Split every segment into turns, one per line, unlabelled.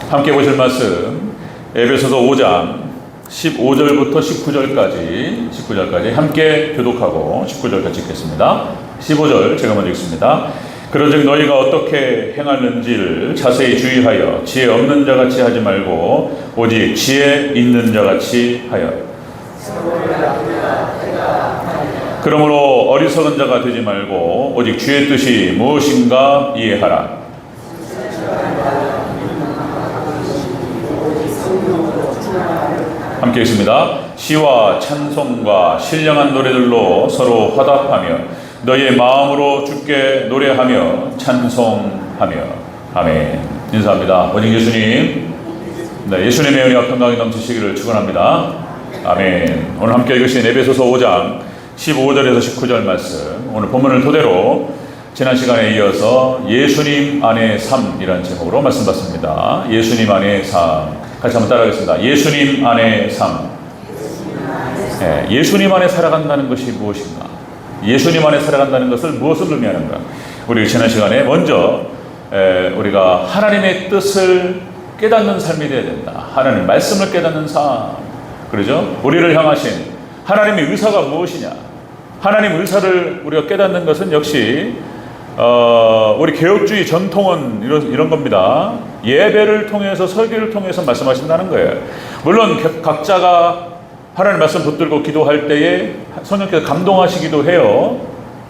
함께 보실 말씀 에베소서 5장 15절부터 19절까지 함께 교독하고 19절까지 읽겠습니다. 15절 제가 먼저 읽습니다. 그런즉 너희가 어떻게 행하는지를 자세히 주의하여 지혜 없는 자같이 하지 말고 오직 지혜 있는 자같이 하여. 그러므로 어리석은 자가 되지 말고 오직 주의 뜻이 무엇인가 이해하라. 함께 읽습니다. 시와 찬송과 신령한 노래들로 서로 화답하며 너희의 마음으로 주께 노래하며 찬송하며. 아멘. 인사합니다. 오직 예수님, 예수님의 은혜와 평강이 넘치시기를 축원합니다. 아멘. 오늘 함께 읽으신 에베소서 5장 15절에서 19절 말씀, 오늘 본문을 토대로 지난 시간에 이어서 예수님 안의 삶이라는 제목으로 말씀 받습니다. 예수님 안의 삶. 같이 한번 따라하겠습니다. 예수님 안의 삶. 예수님 안에 살아간다는 것이 무엇인가? 예수님 안에 살아간다는 것을 무엇을 의미하는가? 우리 지난 시간에 먼저 우리가 하나님의 뜻을 깨닫는 삶이 되어야 된다. 하나님 말씀을 깨닫는 삶. 그러죠? 우리를 향하신 하나님의 의사가 무엇이냐? 하나님 의사를 우리가 깨닫는 것은 역시 우리 개혁주의 전통은 이런 겁니다. 예배를 통해서, 설교를 통해서 말씀하신다는 거예요. 물론 각자가 하나님 말씀 붙들고 기도할 때에 성령께서 감동하시기도 해요.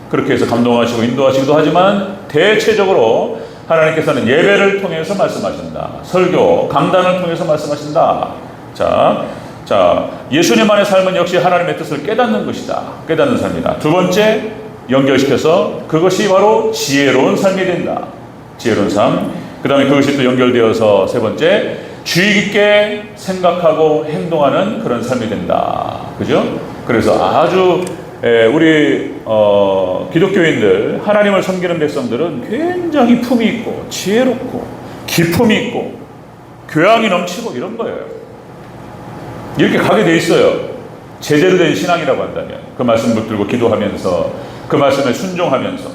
그렇게 해서 감동하시고 인도하시기도 하지만 대체적으로 하나님께서는 예배를 통해서 말씀하신다. 설교, 강단을 통해서 말씀하신다. 자, 예수님 안의 삶은 역시 하나님의 뜻을 깨닫는 것이다. 깨닫는 삶이다. 두 번째, 연결시켜서 그것이 바로 지혜로운 삶이 된다. 지혜로운 삶. 그 다음에 그것이 또 연결되어서 세 번째, 주의 깊게 생각하고 행동하는 그런 삶이 된다. 그죠? 그래서 아주 우리 기독교인들, 하나님을 섬기는 백성들은 굉장히 품이 있고 지혜롭고 기품이 있고 교양이 넘치고 이런 거예요. 이렇게 가게 돼 있어요. 제대로 된 신앙이라고 한다면 그 말씀 붙들고 기도하면서 그 말씀에 순종하면서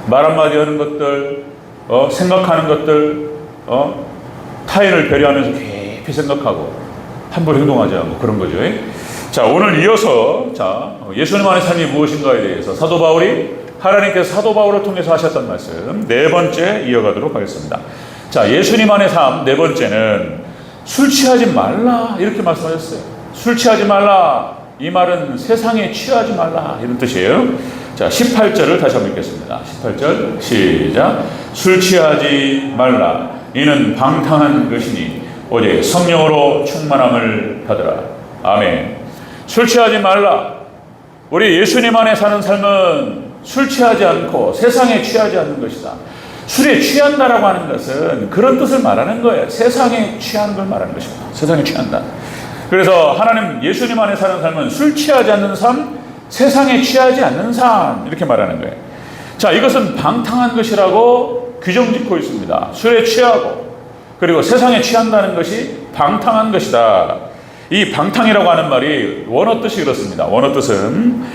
말 한마디 하는 것들, 생각하는 것들, 타인을 배려하면서 깊이 생각하고 함부로 행동하지 않고 그런 거죠. 자, 오늘 이어서 예수님 안의 삶이 무엇인가에 대해서 사도 바울이 하나님께서 사도 바울을 통해서 하셨던 말씀 네 번째 이어가도록 하겠습니다. 자, 예수님 안의 삶 네 번째는 술 취하지 말라 이렇게 말씀하셨어요. 술 취하지 말라. 이 말은 세상에 취하지 말라 이런 뜻이에요. 자, 18절을 다시 한번 읽겠습니다. 18절 시작. 술 취하지 말라. 이는 방탕한 것이니 오직 성령으로 충만함을 받으라. 아멘. 술 취하지 말라. 우리 예수님 안에 사는 삶은 술 취하지 않고 세상에 취하지 않는 것이다. 술에 취한다라고 하는 것은 그런 뜻을 말하는 거예요. 세상에 취하는 걸 말하는 것입니다. 세상에 취한다. 그래서 하나님 예수님 안에 사는 삶은 술 취하지 않는 삶, 세상에 취하지 않는 삶 이렇게 말하는 거예요. 자, 이것은 방탕한 것이라고 규정 짓고 있습니다. 술에 취하고 그리고 세상에 취한다는 것이 방탕한 것이다. 이 방탕이라고 하는 말이 원어 뜻이 그렇습니다. 원어 뜻은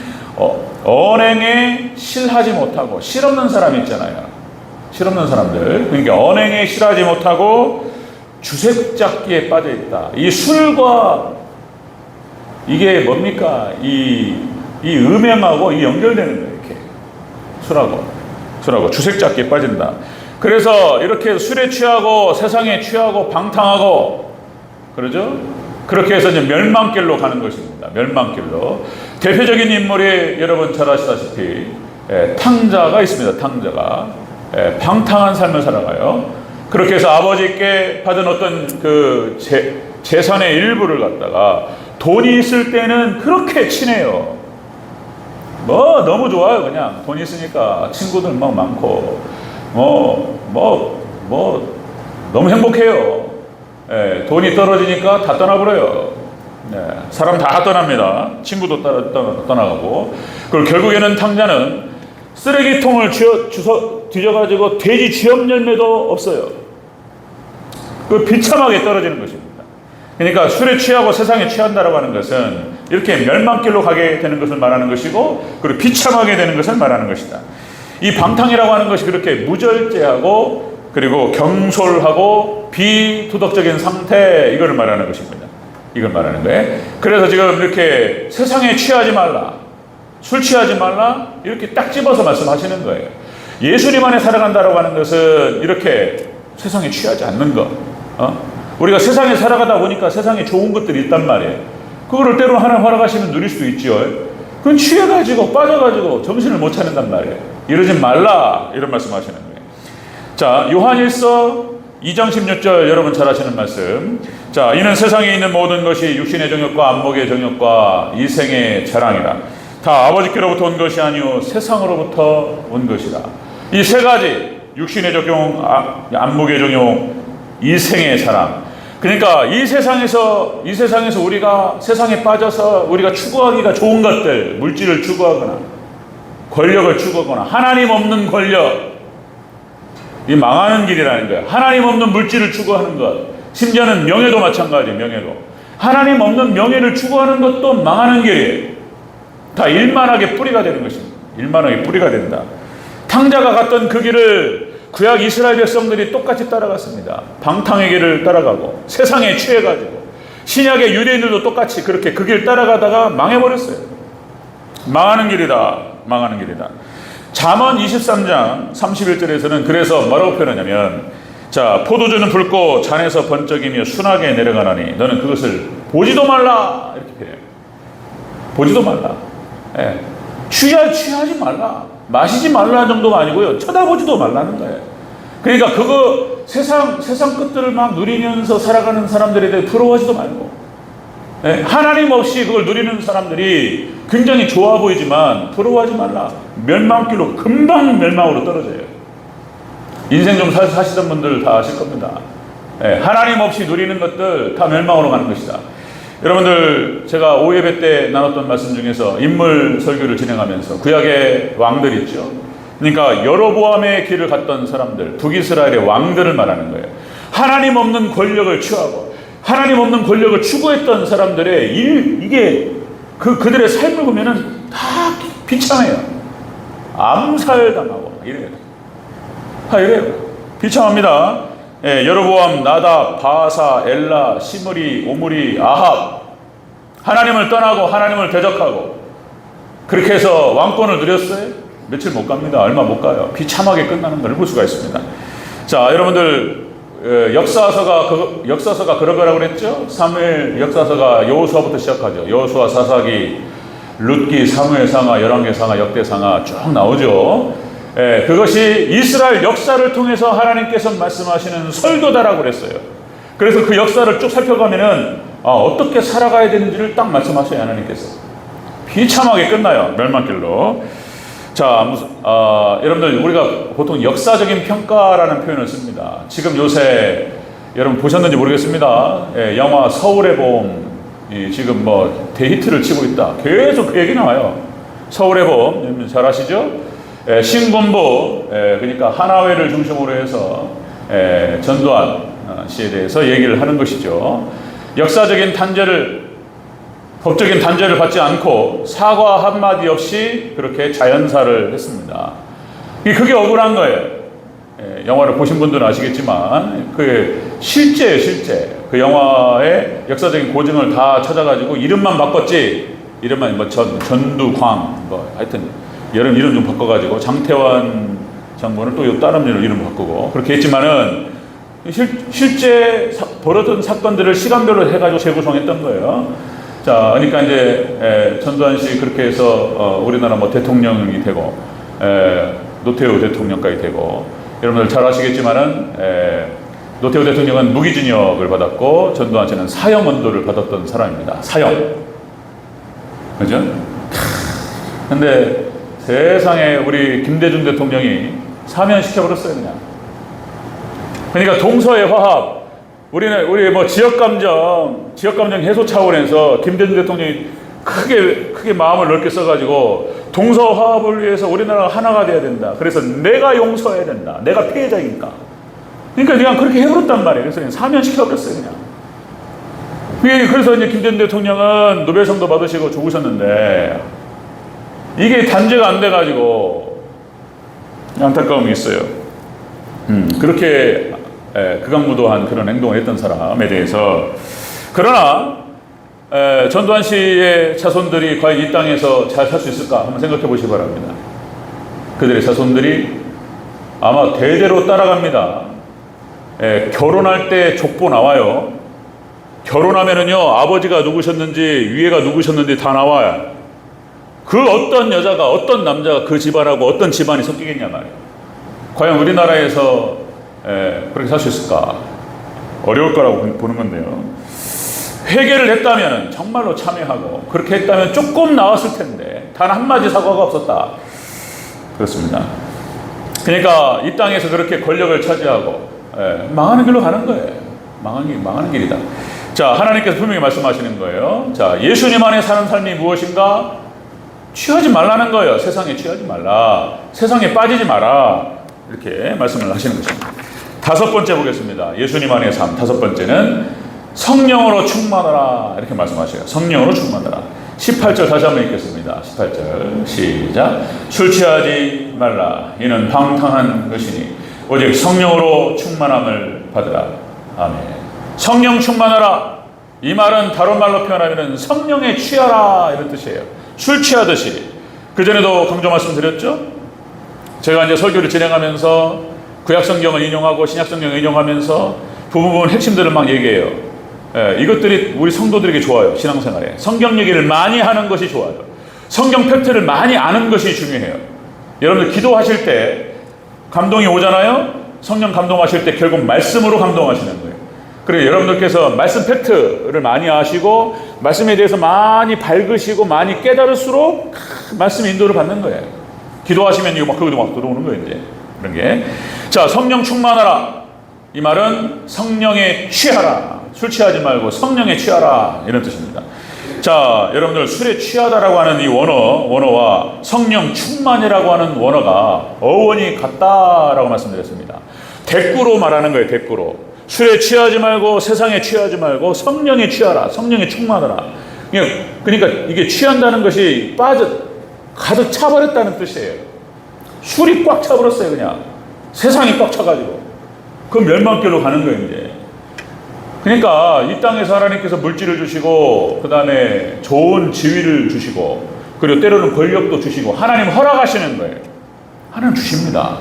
언행에 실하지 못하고 실없는 사람이 있잖아요. 실없는 사람들. 그러니까 언행에 실하지 못하고 주색잡기에 빠져 있다. 이 술과 이게 뭡니까? 이 음행하고 이 연결되는 거예요. 이렇게 술하고 주색잡기에 빠진다. 그래서 이렇게 술에 취하고 세상에 취하고 방탕하고 그러죠? 그렇게 해서 이제 멸망길로 가는 것입니다. 멸망길로. 대표적인 인물이 여러분 잘 아시다시피 탕자가 있습니다. 탕자가 방탕한 삶을 살아가요. 그렇게 해서 아버지께 받은 어떤 그 재산의 일부를 갖다가 돈이 있을 때는 그렇게 친해요. 너무 좋아요. 그냥 돈이 있으니까 친구들 막 많고 너무 행복해요. 돈이 떨어지니까 다 떠나버려요. 사람 다 떠납니다. 친구도 떠나가고. 그리고 결국에는 탕자는 쓰레기통을 뒤져가지고 돼지 쥐업 열매도 없어요. 그 비참하게 떨어지는 것입니다. 그러니까 술에 취하고 세상에 취한다라고 하는 것은 이렇게 멸망길로 가게 되는 것을 말하는 것이고 그리고 비참하게 되는 것을 말하는 것이다. 이 방탕이라고 하는 것이 그렇게 무절제하고 그리고 경솔하고 비도덕적인 상태, 이걸 말하는 것입니다. 이걸 말하는 거예요. 그래서 지금 이렇게 세상에 취하지 말라, 술 취하지 말라, 이렇게 딱 집어서 말씀하시는 거예요. 예수님 안에 살아간다라고 하는 것은 이렇게 세상에 취하지 않는 것. 우리가 세상에 살아가다 보니까 세상에 좋은 것들이 있단 말이에요. 그거를 때로 하나님 허락하시면 누릴 수도 있죠. 그건 취해가지고 빠져가지고 정신을 못 차린단 말이에요. 이러지 말라, 이런 말씀 하시는 거예요. 자, 요한일서 2장 16절, 여러분 잘 아시는 말씀. 자, 이는 세상에 있는 모든 것이 육신의 정욕과 안목의 정욕과 이생의 자랑이라. 다 아버지께로부터 온 것이 아니요 세상으로부터 온 것이라. 이 세 가지, 육신의 정욕, 안목의 정욕, 이생의 자랑. 그러니까 이 세상에서 우리가 세상에 빠져서 우리가 추구하기가 좋은 것들, 물질을 추구하거나 권력을 추구하거나 하나님 없는 권력, 이 망하는 길이라는 거예요. 하나님 없는 물질을 추구하는 것, 심지어는 명예도 마찬가지예요. 명예도. 하나님 없는 명예를 추구하는 것도 망하는 길이에요. 다 일만하게 뿌리가 되는 것입니다. 일만하게 뿌리가 된다. 탕자가 갔던 그 길을 구약 이스라엘 백성들이 똑같이 따라갔습니다. 방탕의 길을 따라가고 세상에 취해가지고, 신약의 유대인들도 똑같이 그렇게 그 길 따라가다가 망해버렸어요. 망하는 길이다. 망하는 길이다. 잠언 23장 31절에서는 그래서 뭐라고 표현하냐면, 자, 포도주는 붉고 잔에서 번쩍이며 순하게 내려가나니 너는 그것을 보지도 말라, 이렇게 표현해요. 보지도 말라. 예. 취하지 말라, 마시지 말라 정도가 아니고요, 쳐다보지도 말라는 거예요. 그러니까 그거 세상 끝들을 막 누리면서 살아가는 사람들에 대해 부러워하지도 말고, 예. 하나님 없이 그걸 누리는 사람들이 굉장히 좋아 보이지만 부러워하지 말라. 멸망길로, 금방 멸망으로 떨어져요. 인생 좀 사시던 분들 다 아실 겁니다. 예. 하나님 없이 누리는 것들 다 멸망으로 가는 것이다. 여러분들, 제가 5예배 때 나눴던 말씀 중에서 인물 설교를 진행하면서 구약의 왕들 있죠. 그러니까 여로보암의 길을 갔던 사람들, 북이스라엘의 왕들을 말하는 거예요. 하나님 없는 권력을 취하고 하나님 없는 권력을 추구했던 사람들의 이게 그들의 삶을 보면은 다 비참해요. 암살당하고 이래요. 이래요. 비참합니다. 예, 여로보암, 나답, 바사, 엘라, 시므리, 오므리, 아합, 하나님을 떠나고 하나님을 대적하고 그렇게 해서 왕권을 누렸어요. 며칠 못 갑니다. 얼마 못 가요. 비참하게 끝나는 걸 볼 수가 있습니다. 자, 여러분들, 역사서가 그런 거라고 그랬죠. 사무엘 역사서가 여호수아부터 시작하죠. 여호수아, 사사기, 룻기, 사무엘상하, 열왕기상하, 역대상하 쭉 나오죠. 예, 그것이 이스라엘 역사를 통해서 하나님께서 말씀하시는 설교다라고 그랬어요. 그래서 그 역사를 쭉 살펴가면은 어떻게 살아가야 되는지를 딱 말씀하셔요. 하나님께서 비참하게 끝나요. 멸망길로. 자, 여러분들, 우리가 보통 역사적인 평가라는 표현을 씁니다. 지금 요새 여러분 보셨는지 모르겠습니다. 예, 영화 서울의 봄이 지금 뭐 대히트를 치고 있다. 계속 그 얘기 나와요. 서울의 봄, 여러분 잘 아시죠? 신군부, 그러니까 하나회를 중심으로 해서 전두환 씨에 대해서 얘기를 하는 것이죠. 역사적인 법적인 단죄를 받지 않고 사과 한마디 없이 그렇게 자연사를 했습니다. 그게 억울한 거예요. 영화를 보신 분들은 아시겠지만 실제예요, 실제. 그 영화의 역사적인 고증을 다 찾아가지고 이름만 바꿨지, 이름만 뭐 전두광, 뭐 하여튼 여러 이름 좀 바꿔가지고 장태환 장군을 또 다른 이름 바꾸고 그렇게 했지만은 실제 벌어진 사건들을 시간별로 해가지고 재구성했던 거예요. 자, 그러니까 이제 전두환 씨 그렇게 해서 우리나라 뭐 대통령이 되고 노태우 대통령까지 되고, 여러분들 잘 아시겠지만은 노태우 대통령은 무기징역을 받았고 전두환 씨는 사형 언도를 받았던 사람입니다. 사형, 그죠? 근데 세상에 우리 김대중 대통령이 사면시켜버렸어요, 그냥. 그러니까 동서의 화합, 우리 뭐 지역감정 해소 차원에서 김대중 대통령이 크게 마음을 넓게 써가지고 동서 화합을 위해서 우리나라가 하나가 돼야 된다. 그래서 내가 용서해야 된다. 내가 피해자니까. 그러니까 그냥 그렇게 해버렸단 말이에요. 그래서 그냥 사면시켜버렸어요, 그냥. 그래서 이제 김대중 대통령은 노벨상도 받으시고 죽으셨는데, 이게 단죄가 안 돼가지고 안타까움이 있어요. 그렇게 극악무도한 그런 행동을 했던 사람에 대해서. 그러나 전두환 씨의 자손들이 과연 이 땅에서 잘 살 수 있을까 한번 생각해 보시기 바랍니다. 그들의 자손들이 아마 대대로 따라갑니다. 결혼할 때 족보 나와요. 결혼하면은요, 아버지가 누구셨는지 위에가 누구셨는지 다 나와요. 그 어떤 여자가 어떤 남자가 그 집안하고 어떤 집안이 섞이겠냐 말이에요. 과연 우리나라에서 그렇게 살 수 있을까? 어려울 거라고 보는 건데요. 회개를 했다면 정말로 참여하고 그렇게 했다면 조금 나았을 텐데 단 한마디 사과가 없었다. 그렇습니다. 그러니까 이 땅에서 그렇게 권력을 차지하고 망하는 길로 가는 거예요. 망하는 길이다. 자, 하나님께서 분명히 말씀하시는 거예요. 자, 예수님 안에 사는 삶이 무엇인가? 취하지 말라는 거예요. 세상에 취하지 말라. 세상에 빠지지 마라. 이렇게 말씀을 하시는 것입니다. 다섯 번째 보겠습니다. 예수님 안의 삶. 다섯 번째는 성령으로 충만하라. 이렇게 말씀하셔요. 성령으로 충만하라. 18절 다시 한번 읽겠습니다. 18절 시작. 술 취하지 말라. 이는 방탕한 것이니 오직 성령으로 충만함을 받으라. 아멘. 성령 충만하라. 이 말은 다른 말로 표현하면 성령에 취하라 이런 뜻이에요. 술 취하듯이. 그전에도 강조 말씀드렸죠. 제가 이제 설교를 진행하면서 구약성경을 인용하고 신약성경을 인용하면서 그 부분 핵심들을 막 얘기해요. 이것들이 우리 성도들에게 좋아요. 신앙생활에 성경 얘기를 많이 하는 것이 좋아요. 성경 팩트를 많이 아는 것이 중요해요. 여러분들 기도하실 때 감동이 오잖아요. 성령 감동하실 때 결국 말씀으로 감동하시는 거예요. 그래서 여러분들께서 말씀 팩트를 많이 아시고 말씀에 대해서 많이 밝으시고 많이 깨달을수록 말씀 인도를 받는 거예요. 기도하시면 이거 막 거기도 막 들어오는 거예요. 이제 그런 게. 자, 성령 충만하라. 이 말은 성령에 취하라. 술 취하지 말고 성령에 취하라. 이런 뜻입니다. 자, 여러분들 술에 취하다라고 하는 이 원어와 성령 충만이라고 하는 원어가 어원이 같다라고 말씀드렸습니다. 대꾸로 말하는 거예요. 대꾸로. 술에 취하지 말고 세상에 취하지 말고 성령에 취하라. 성령에 충만하라. 그러니까 이게 취한다는 것이 가득 차버렸다는 뜻이에요. 술이 꽉 차버렸어요. 그냥 세상이 꽉 차가지고 그 멸망길로 가는 거예요. 이제. 그러니까 이 땅에서 하나님께서 물질을 주시고 그 다음에 좋은 지위를 주시고 그리고 때로는 권력도 주시고 하나님 허락하시는 거예요. 하나님 주십니다.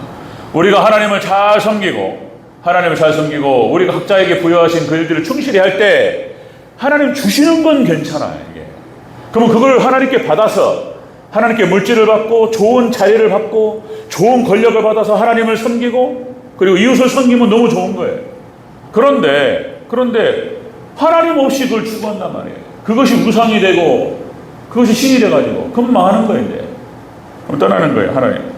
우리가 하나님을 잘 섬기고 우리가 각자에게 부여하신 그 일들을 충실히 할 때 하나님 주시는 건 괜찮아요. 이게. 그러면 그걸 하나님께 받아서 하나님께 물질을 받고 좋은 자리를 받고 좋은 권력을 받아서 하나님을 섬기고 그리고 이웃을 섬기면 너무 좋은 거예요. 그런데 하나님 없이 그걸 추구한단 말이에요. 그것이 우상이 되고 그것이 신이 돼가지고 그럼 망하는 거예요. 이제. 그럼 떠나는 거예요. 하나님.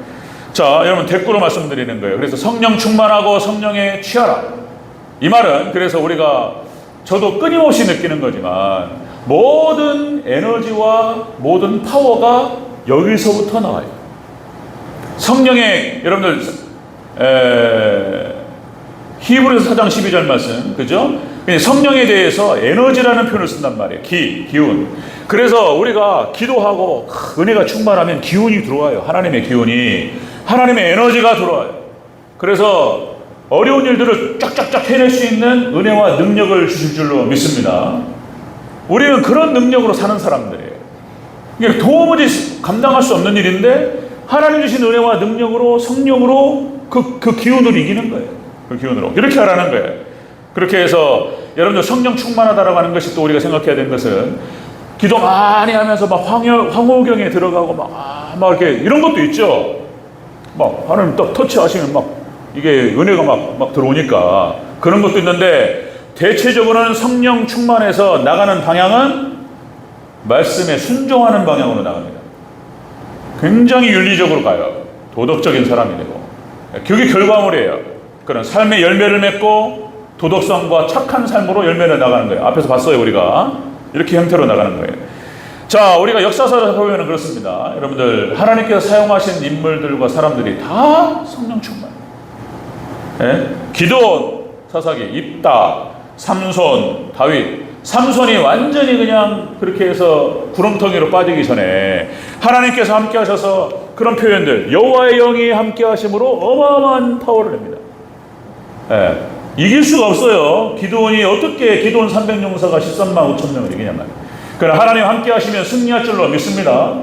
자, 여러분 대꾸로 말씀드리는 거예요. 그래서 성령 충만하고 성령에 취하라. 이 말은 그래서 저도 끊임없이 느끼는 거지만 모든 에너지와 모든 파워가 여기서부터 나와요. 성령의 여러분들 히브리서 4장 12절 말씀, 그죠? 성령에 대해서 에너지라는 표현을 쓴단 말이에요. 기운. 그래서 우리가 기도하고 은혜가 충만하면 기운이 들어와요. 하나님의 기운이. 하나님의 에너지가 들어와요. 그래서 어려운 일들을 쫙쫙쫙 해낼 수 있는 은혜와 능력을 주실 줄로 믿습니다. 우리는 그런 능력으로 사는 사람들이에요. 이게 도무지 감당할 수 없는 일인데 하나님 주신 은혜와 능력으로 성령으로 그 기운으로 이기는 거예요. 그 기운으로. 이렇게 하라는 거예요. 그렇게 해서 여러분들 성령 충만하다라고 하는 것이 또 우리가 생각해야 되는 것은 기도 많이 하면서 막 황홀경에 들어가고 막 이렇게 이런 것도 있죠. 막 하나님 딱 터치하시면 막 이게 은혜가 막 들어오니까 그런 것도 있는데 대체적으로는 성령 충만해서 나가는 방향은 말씀에 순종하는 방향으로 나갑니다. 굉장히 윤리적으로 가요. 도덕적인 사람이 되고 그게 결과물이에요. 그런 삶의 열매를 맺고 도덕성과 착한 삶으로 열매를 나가는 거예요. 앞에서 봤어요. 우리가 이렇게 형태로 나가는 거예요. 자, 우리가 역사서를 보면 그렇습니다. 여러분들 하나님께서 사용하신 인물들과 사람들이 다 성령 충만. 기도원, 사사기, 입다, 삼손, 다윗. 삼손이 완전히 그냥 그렇게 해서 구렁텅이로 빠지기 전에 하나님께서 함께 하셔서 그런 표현들, 여호와의 영이 함께 하심으로 어마어마한 파워를 냅니다. 이길 수가 없어요. 기드온이 어떻게 기드온 300용사가 13만 5천 명을 이기냐면. 그러나 하나님 함께 하시면 승리할 줄로 믿습니다.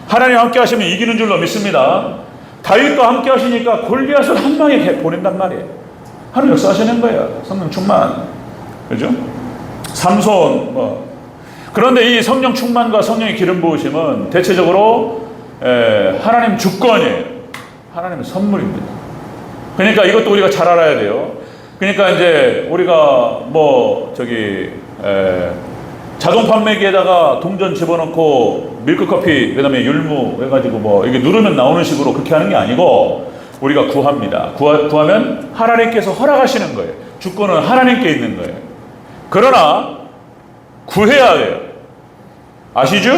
하나님 함께 하시면 이기는 줄로 믿습니다. 다윗과 함께 하시니까 골리앗을 한 방에 보낸단 말이에요. 하나님 역사하시는 거예요. 성령 충만. 그죠? 삼손 그런데 이 성령 충만과 성령의 기름 부으심은 대체적으로 하나님 주권이에요. 하나님의 선물입니다. 그러니까 이것도 우리가 잘 알아야 돼요. 그러니까 이제 우리가 자동 판매기에다가 동전 집어넣고 밀크커피 그다음에 율무 해가지고 이게 누르면 나오는 식으로 그렇게 하는 게 아니고 우리가 구합니다. 구하면 하나님께서 허락하시는 거예요. 주권은 하나님께 있는 거예요. 그러나 구해야 돼요. 아시죠?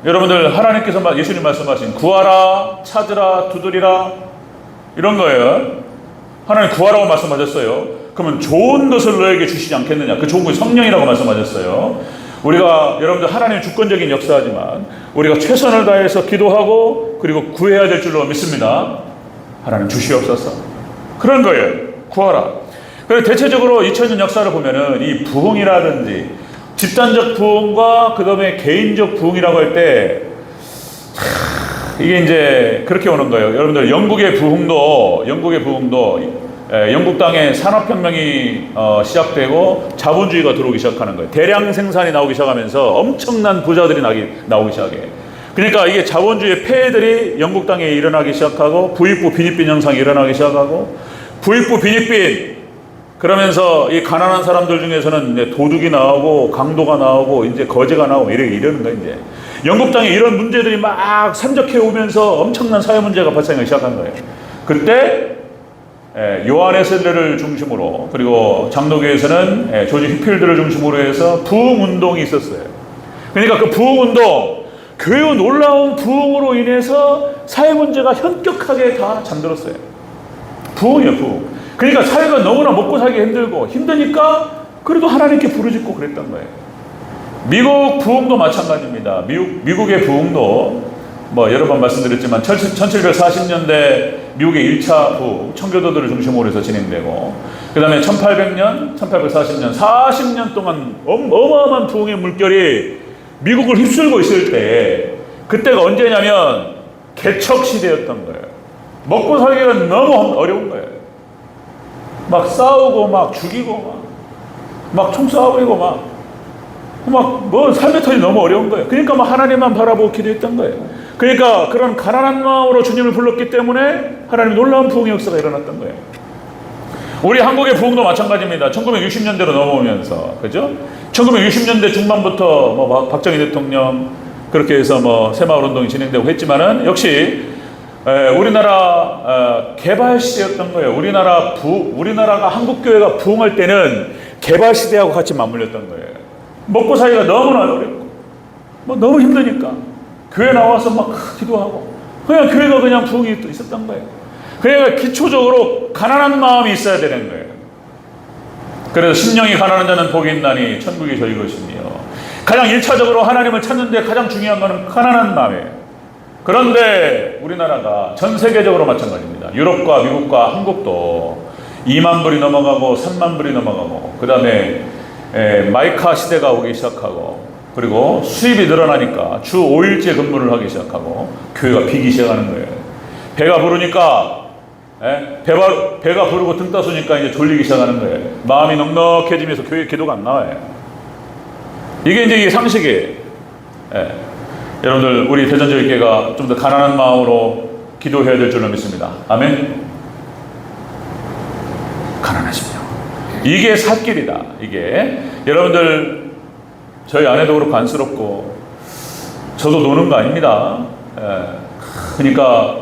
여러분들 하나님께서 예수님 말씀하신 구하라, 찾으라, 두드리라 이런 거예요. 하나님 구하라고 말씀하셨어요. 그러면 좋은 것을 너에게 주시지 않겠느냐. 그 좋은 것이 성령이라고 말씀하셨어요. 우리가 여러분들 하나님의 주권적인 역사지만 우리가 최선을 다해서 기도하고 그리고 구해야 될 줄로 믿습니다. 하나님 주시옵소서. 그런 거예요. 구하라. 그래서 대체적으로 2000년 역사를 보면은 이 부흥이라든지 집단적 부흥과 그 다음에 개인적 부흥이라고 할 때 이게 이제 그렇게 오는 거예요. 여러분들 영국의 부흥도 영국 땅에 산업혁명이 시작되고 자본주의가 들어오기 시작하는 거예요. 대량 생산이 나오기 시작하면서 엄청난 부자들이 나오기 시작해요. 그러니까 이게 자본주의의 폐해들이 영국 땅에 일어나기 시작하고 부익부 빈익빈 현상이 일어나기 시작하고 부익부 빈익빈 그러면서 이 가난한 사람들 중에서는 이제 도둑이 나오고 강도가 나오고 이제 거지가 나오고 이러는 거예요. 이제 영국 땅에 이런 문제들이 막 산적해 오면서 엄청난 사회 문제가 발생하기 시작한 거예요. 그때 요한 웨슬레를 중심으로 그리고 장로교에서는 조지 휘필드를 중심으로 해서 부흥운동이 있었어요. 그러니까 그 부흥운동, 교회의 놀라운 부흥으로 인해서 사회 문제가 현격하게 다 잠들었어요. 부흥이에요, 부흥. 그러니까 사회가 너무나 먹고 살기 힘들고 힘드니까 그래도 하나님께 부르짖고 그랬던 거예요. 미국 부흥도 마찬가지입니다. 미국의 부흥도 여러 번 말씀드렸지만 1740년대 미국의 1차 부흥, 청교도들을 중심으로 해서 진행되고 그 다음에 1800년, 1840년, 40년 동안 어마어마한 부흥의 물결이 미국을 휩쓸고 있을 때 그때가 언제냐면 개척 시대였던 거예요. 먹고 살기가 너무 어려운 거예요. 막 싸우고 막 죽이고 막 총 쏴버리고 삶의 터이 너무 어려운 거예요. 그러니까 하나님만 바라보고 기도했던 거예요. 그러니까 그런 가난한 마음으로 주님을 불렀기 때문에 하나님 놀라운 부흥의 역사가 일어났던 거예요. 우리 한국의 부흥도 마찬가지입니다. 1960년대로 넘어오면서, 그죠? 1960년대 중반부터 박정희 대통령 그렇게 해서 새마을 운동이 진행되고 했지만은 역시 우리나라 개발 시대였던 거예요. 우리나라가 한국교회가 부흥할 때는 개발 시대하고 같이 맞물렸던 거예요. 먹고 살기가 너무나 어렵고 너무 힘드니까 교회 나와서 기도하고 그냥 교회가 그냥 부흥이 있었던 거예요. 그러니까 기초적으로 가난한 마음이 있어야 되는 거예요. 그래서 심령이 가난한 자는 복이 있나니 천국이 저희 것이며 가장 1차적으로 하나님을 찾는데 가장 중요한 것은 가난한 마음이에요. 그런데 우리나라가 전 세계적으로 마찬가지입니다. 유럽과 미국과 한국도 2만 불이 넘어가고 3만 불이 넘어가고 그 다음에 마이카 시대가 오기 시작하고 그리고 수입이 늘어나니까 주 5일째 근무를 하기 시작하고 교회가 비기 시작하는 거예요. 배가 부르니까 배가 부르고 등 따수니까 이제 졸리기 시작하는 거예요. 마음이 넉넉해지면서 교회 기도가 안 나와요. 이게 상식이에요. 여러분들 우리 대전저희교회가 좀 더 가난한 마음으로 기도해야 될 줄로 믿습니다. 아멘. 가난하십시오. 이게 살길이다. 이게 여러분들 저희 아내도 그렇고 안쓰럽고 저도 노는 거 아닙니다. 그러니까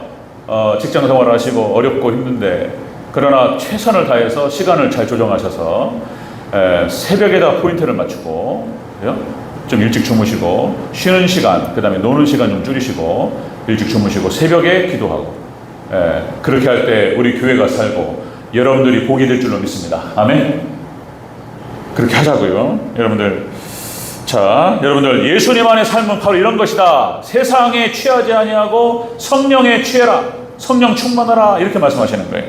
직장 생활을 하시고 어렵고 힘든데 그러나 최선을 다해서 시간을 잘 조정하셔서 새벽에다 포인트를 맞추고 좀 일찍 주무시고 쉬는 시간 그 다음에 노는 시간 좀 줄이시고 일찍 주무시고 새벽에 기도하고 그렇게 할 때 우리 교회가 살고 여러분들이 복이 될 줄로 믿습니다. 아멘. 그렇게 하자고요. 여러분들 예수님 안의 삶은 바로 이런 것이다. 세상에 취하지 아니하고 성령에 취해라. 성령 충만하라. 이렇게 말씀하시는 거예요.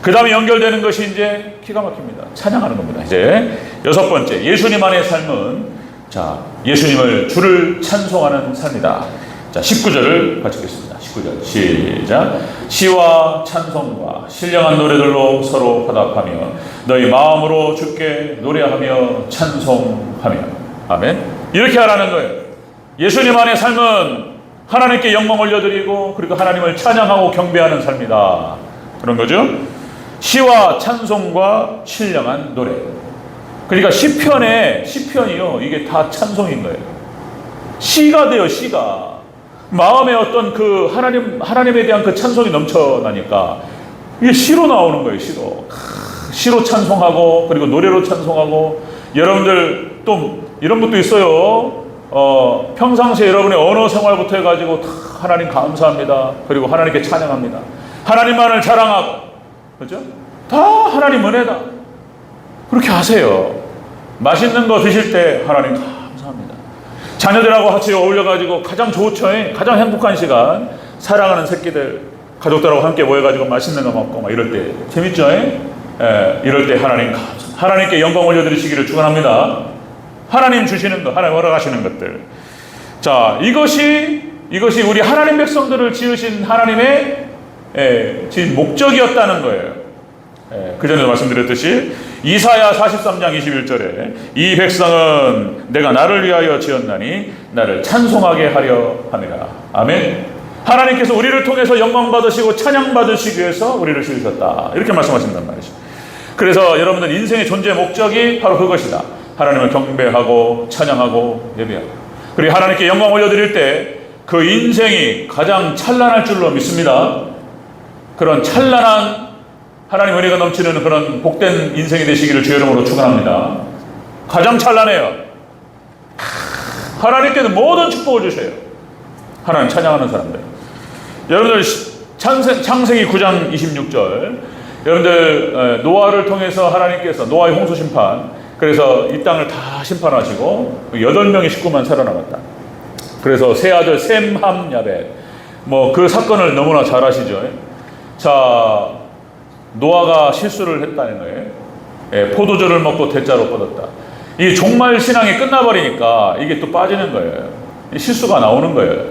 그 다음에 연결되는 것이 이제 기가 막힙니다. 찬양하는 겁니다. 이제 여섯 번째, 예수님 안의 삶은, 자, 예수님을 주를 찬송하는 삶이다. 자, 19절을 같이 읽겠습니다. 19절 시작. 시와 찬송과 신령한 노래들로 서로 화답하며 너희 마음으로 주께 노래하며 찬송하며. 아멘. 이렇게 하라는 거예요. 예수님 안의 삶은 하나님께 영광 올려드리고 그리고 하나님을 찬양하고 경배하는 삶이다. 그런 거죠. 시와 찬송과 신령한 노래. 그러니까 시편이요, 이게 다 찬송인 거예요. 시가 돼요. 시가 마음에 어떤 그 하나님에 대한 그 찬송이 넘쳐나니까 이게 시로 나오는 거예요. 시로 찬송하고 그리고 노래로 찬송하고. 여러분들 또 이런 것도 있어요. 평상시에 여러분의 언어 생활부터 해가지고 다 하나님 감사합니다. 그리고 하나님께 찬양합니다. 하나님만을 자랑하고, 그렇죠? 다 하나님 은혜다. 그렇게 하세요. 맛있는 거 드실 때 하나님 감사합니다. 자녀들하고 같이 어울려가지고 가장 좋죠. 가장 행복한 시간. 사랑하는 새끼들, 가족들하고 함께 모여가지고 맛있는 거 먹고 막 이럴 때 재밌죠? 이럴 때 하나님 감사합니다. 하나님께 영광 올려드리시기를 축원합니다. 하나님 주시는 것, 하나님 허락하시는 것들. 자, 이것이 우리 하나님 백성들을 지으신 하나님의 지은 목적이었다는 거예요. 그 전에도 말씀드렸듯이 이사야 43장 21절에 이 백성은 내가 나를 위하여 지었나니 나를 찬송하게 하려 함이라. 아멘. 하나님께서 우리를 통해서 영광 받으시고 찬양 받으시기 위해서 우리를 지으셨다. 이렇게 말씀하신단 말이죠. 그래서 여러분들 인생의 존재 목적이 바로 그것이다. 하나님을 경배하고 찬양하고 예배하고 그리고 하나님께 영광 올려드릴 때 그 인생이 가장 찬란할 줄로 믿습니다. 그런 찬란한 하나님 은혜가 넘치는 그런 복된 인생이 되시기를 주의 이름으로 축원합니다. 가장 찬란해요. 하나님께는 모든 축복을 주셔요. 하나님 찬양하는 사람들. 여러분들 창세기 9장 26절, 여러분들 노아를 통해서 하나님께서 노아의 홍수 심판, 그래서 이 땅을 다 심판하시고 8명의 식구만 살아남았다. 그래서 세 아들 셈, 함, 야벳, 뭐 그 사건을 너무나 잘 아시죠. 자, 노아가 실수를 했다는 거예요. 포도주를 먹고 대자로 뻗었다. 이 종말 신앙이 끝나버리니까 이게 또 빠지는 거예요. 실수가 나오는 거예요.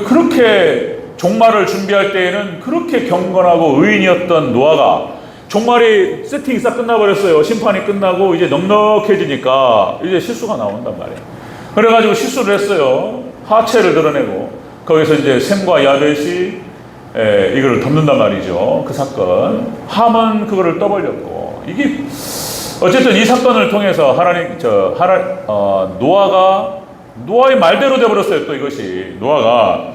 그렇게 종말을 준비할 때에는 그렇게 경건하고 의인이었던 노아가 종말이 세팅이 싹 끝나버렸어요. 심판이 끝나고 이제 넉넉해지니까 이제 실수가 나온단 말이에요. 그래가지고 실수를 했어요. 하체를 드러내고 거기서 이제 셈과 야벳이 이걸 덮는단 말이죠. 그 사건. 함은 그거를 떠벌렸고, 이게 어쨌든 이 사건을 통해서 노아의 말대로 되어버렸어요. 또 이것이 노아가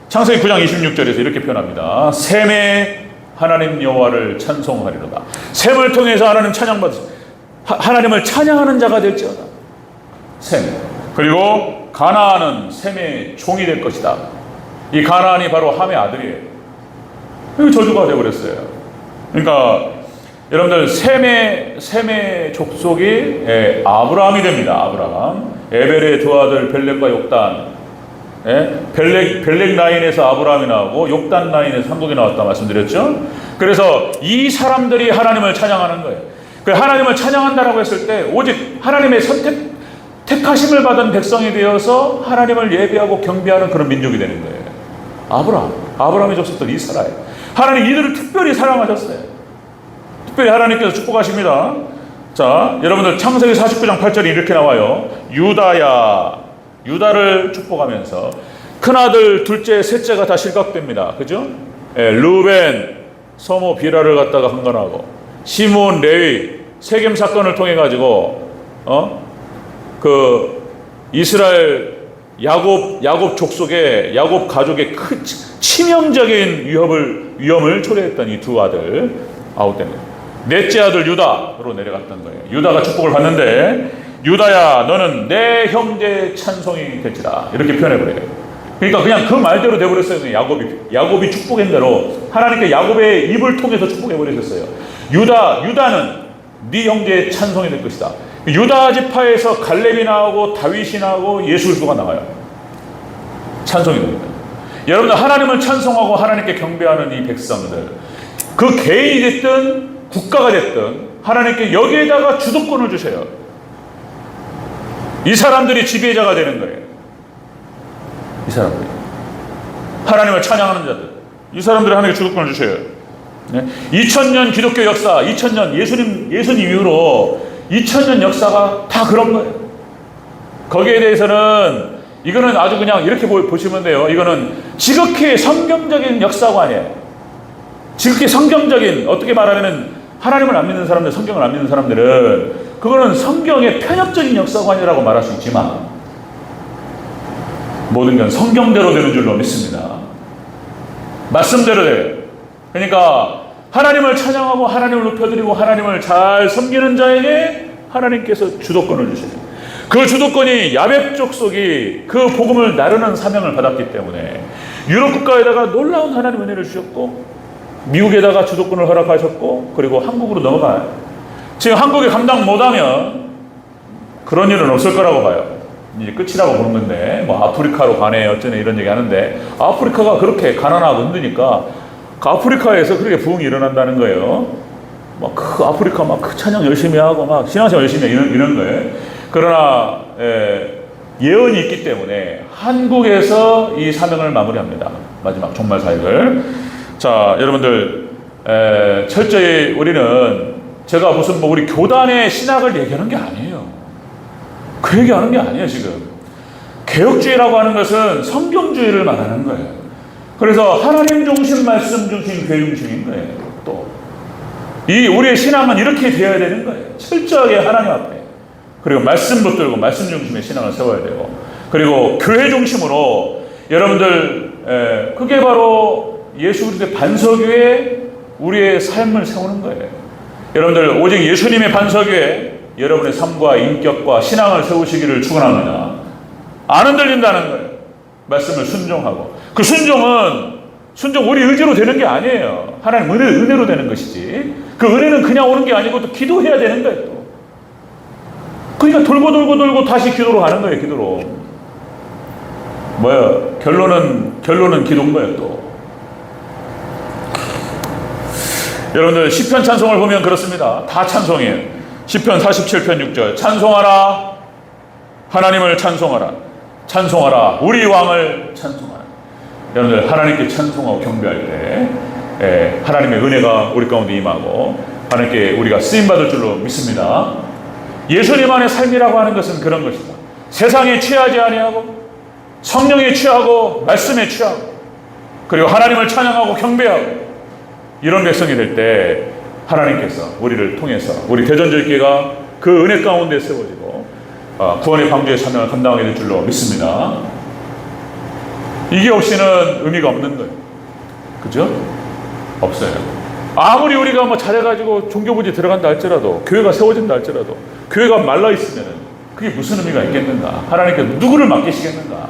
창세기 9장 26절에서 이렇게 표현합니다. 셈의 하나님 여호와를 찬송하리로다. 셈을 통해서 하나님을 찬양하는 자가 될지어다. 셈. 그리고 가나안은 셈의 종이 될 것이다. 이 가나안이 바로 함의 아들이에요. 이거 저주가 되어버렸어요. 그러니까 여러분들 셈의 족속이 아브라함이 됩니다. 아브라함. 에벨의 두 아들 벨렉과 욕단. 벨렉 라인에서 아브라함이 나오고 욕단 라인에서 한국이 나왔다 말씀드렸죠. 그래서 이 사람들이 하나님을 찬양하는 거예요. 그 하나님을 찬양한다라고 했을 때 오직 하나님의 택하심을 받은 백성이 되어서 하나님을 예배하고 경배하는 그런 민족이 되는 거예요. 아브라함의 족속들 이스라엘. 하나님 이들을 특별히 사랑하셨어요. 특별히 하나님께서 축복하십니다. 자, 여러분들 창세기 49장 8절이 이렇게 나와요. 유다를 축복하면서 큰아들, 둘째, 셋째가 다 실각됩니다. 그죠? 루벤, 서모 비라를 갖다가 흥건하고, 시몬, 레위, 세겜 사건을 통해 가지고 그 이스라엘 야곱 족속의 야곱 가족의 큰 치명적인 위험을 초래했던 이 두 아들 아웃됩니다. 넷째 아들 유다로 내려갔던 거예요. 유다가 축복을 받는데, 유다야 너는 내 형제의 찬송이 될지라, 이렇게 표현해버려요. 그러니까 그냥 그 말대로 돼버렸어요. 야곱이 축복한 대로 하나님께 야곱의 입을 통해서 축복해버리셨어요. 유다는 네 형제의 찬송이 될 것이다. 유다 지파에서 갈렙이 나오고 다윗이 나오고 예수 그리스도가 나와요. 찬송이 됩니다. 여러분들 하나님을 찬송하고 하나님께 경배하는 이 백성들, 그 개인이 됐든 국가가 됐든 하나님께 여기에다가 주도권을 주셔요. 이 사람들이 지배자가 되는 거예요. 이 사람들이. 하나님을 찬양하는 자들. 이 사람들이 하나님께 주도권을 주셔요. 네? 2000년 기독교 역사, 2000년 예수님 이후로 2000년 역사가 다 그런 거예요. 거기에 대해서는 이거는 아주 그냥 이렇게 보시면 돼요. 이거는 지극히 성경적인 역사가 아니에요. 지극히 성경적인, 어떻게 말하면 하나님을 안 믿는 사람들, 성경을 안 믿는 사람들은 그거는 성경의 편협적인 역사관이라고 말할 수 있지만 모든 건 성경대로 되는 줄로 믿습니다. 말씀대로 돼요. 그러니까 하나님을 찬양하고 하나님을 높여드리고 하나님을 잘 섬기는 자에게 하나님께서 주도권을 주셔요. 그 주도권이 야벳 족속이 그 복음을 나르는 사명을 받았기 때문에 유럽 국가에다가 놀라운 하나님의 은혜를 주셨고 미국에다가 주도권을 허락하셨고 그리고 한국으로 넘어가요. 지금 한국이 감당 못하면 그런 일은 없을 거라고 봐요. 이제 끝이라고 보는 건데 뭐 아프리카로 가네 어쩌네 이런 얘기 하는데 아프리카가 그렇게 가난하고 힘드니까 그 아프리카에서 그렇게 부흥이 일어난다는 거예요. 막 그 아프리카 막 그 찬양 열심히 하고 막 신앙생활 열심히 이런 거예요. 그러나 예언이 있기 때문에 한국에서 이 사명을 마무리합니다. 마지막 종말 사역을. 자, 여러분들 철저히 우리는 제가 무슨 뭐 우리 교단의 신학을 얘기하는 게 아니에요. 그 얘기하는 게 아니에요. 지금 개혁주의라고 하는 것은 성경주의를 말하는 거예요. 그래서 하나님 중심, 말씀 중심, 교육 중심인 거예요. 또 이 우리의 신앙은 이렇게 되어야 되는 거예요. 철저하게 하나님 앞에. 그리고 말씀 붙들고 말씀 중심의 신앙을 세워야 되고, 그리고 교회 중심으로 여러분들 그게 바로 예수 그리스도의 반석 위에 우리의 삶을 세우는 거예요. 여러분들 오직 예수님의 반석 위에 여러분의 삶과 인격과 신앙을 세우시기를 축원합니다. 안 흔들린다는 거예요. 말씀을 순종하고, 그 순종 우리 의지로 되는 게 아니에요. 하나님 은혜로 되는 것이지. 그 은혜는 그냥 오는 게 아니고 또 기도해야 되는 거예요. 또. 그러니까 돌고 다시 기도로 가는 거예요. 기도로. 뭐야? 결론은 기도인 거예요. 또. 여러분들 시편 찬송을 보면 그렇습니다. 다 찬송이에요. 시편 47편 6절 찬송하라, 하나님을 찬송하라, 찬송하라, 우리 왕을 찬송하라. 여러분들 하나님께 찬송하고 경배할 때 하나님의 은혜가 우리 가운데 임하고 하나님께 우리가 쓰임받을 줄로 믿습니다. 예수님 안의 삶이라고 하는 것은 그런 것이다. 세상에 취하지 아니하고 성령에 취하고 말씀에 취하고 그리고 하나님을 찬양하고 경배하고 이런 백성이 될 때 하나님께서 우리를 통해서 우리 대전절개가 그 은혜 가운데 세워지고 구원의 방주의 사명을 감당하게 될 줄로 믿습니다. 이게 없이는 의미가 없는 거예요. 그죠? 없어요. 아무리 우리가 뭐 잘해가지고 종교부지 들어간다 할지라도, 교회가 세워진다 할지라도, 교회가 말라있으면 그게 무슨 의미가 있겠는가? 하나님께 누구를 맡기시겠는가?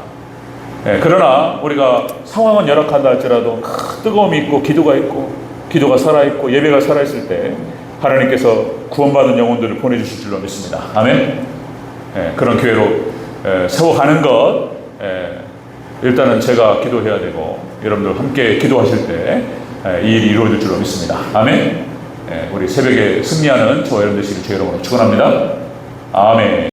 그러나 우리가 상황은 열악한다 할지라도 뜨거움이 있고 기도가 살아있고 예배가 살아있을 때 하나님께서 구원받은 영혼들을 보내주실 줄로 믿습니다. 아멘. 그런 교회로 세워가는 것 일단은 제가 기도해야 되고 여러분들 함께 기도하실 때 이 일이 이루어질 줄로 믿습니다. 아멘. 우리 새벽에 승리하는 저와 여러분 되시길 주의 이름으로 축원합니다. 아멘.